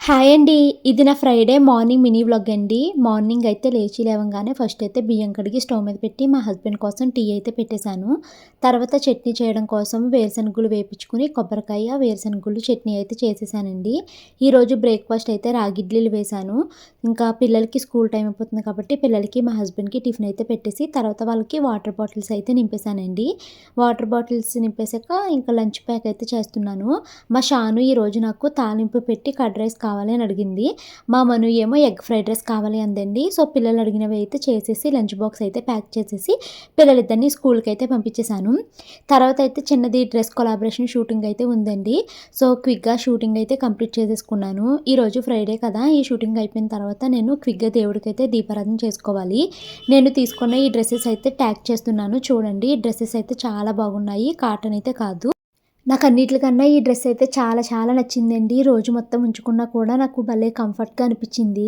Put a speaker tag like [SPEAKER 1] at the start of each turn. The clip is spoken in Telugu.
[SPEAKER 1] హాయ్ అండి. ఇది నా ఫ్రైడే మార్నింగ్ మినీ వ్లాగ్ అండి. మార్నింగ్ అయితే లేచి లేవంగానే ఫస్ట్ అయితే బియ్యం కడిగి స్టవ్ మీద పెట్టి మా హస్బెండ్ కోసం టీ అయితే పెట్టేశాను. తర్వాత చట్నీ చేయడం కోసం వేరుశనగుళ్ళు వేపించుకొని కొబ్బరికాయ, వేరుశనగుళ్ళు చట్నీ అయితే చేసేసానండి. ఈరోజు బ్రేక్‌ఫాస్ట్ అయితే రాగి ఇడ్లీలు వేశాను. ఇంకా పిల్లలకి స్కూల్ టైం అయిపోతుంది కాబట్టి పిల్లలకి, మా హస్బెండ్‌కి టిఫిన్ అయితే పెట్టేసి తర్వాత వాళ్ళకి వాటర్ బాటిల్స్ అయితే నింపేశానండి. వాటర్ బాటిల్స్ నింపేసాక ఇంకా లంచ్ ప్యాక్ అయితే చేస్తున్నాను. మా షాను ఈరోజు నాకు తాలింపు పెట్టి కర్డ్ రైస్ కావాలి అని అడిగింది. మా మను ఏమో ఎగ్ ఫ్రైడ్ రైస్ కావాలి అందండి. సో, పిల్లలు అడిగినవి అయితే చేసేసి లంచ్ బాక్స్ అయితే ప్యాక్ చేసేసి పిల్లలిద్దరిని స్కూల్‌కి అయితే పంపించేశాను. తర్వాత అయితే చిన్నది డ్రెస్ కొలాబరేషన్ షూటింగ్ అయితే ఉందండి. సో, క్విక్‌గా షూటింగ్ అయితే కంప్లీట్ చేసేసుకున్నాను. ఈరోజు ఫ్రైడే కదా! ఈ షూటింగ్ అయిపోయిన తర్వాత నేను క్విక్‌గా దేవుడికైతే దీపారాధన చేసుకోవాలి. నేను తీసుకున్న ఈ డ్రెసెస్ అయితే ట్యాగ్ చేస్తున్నాను చూడండి. ఈ డ్రెసెస్ అయితే చాలా బాగున్నాయి. కాటన్ అయితే కాదు. నాకన్నిట్లికన్నా ఈ డ్రెస్ అయితే చాలా చాలా నచ్చిందండి. రోజు మొత్తం ఉంచుకున్నా కూడా నాకు భలే కంఫర్ట్‌గా అనిపిచ్చింది.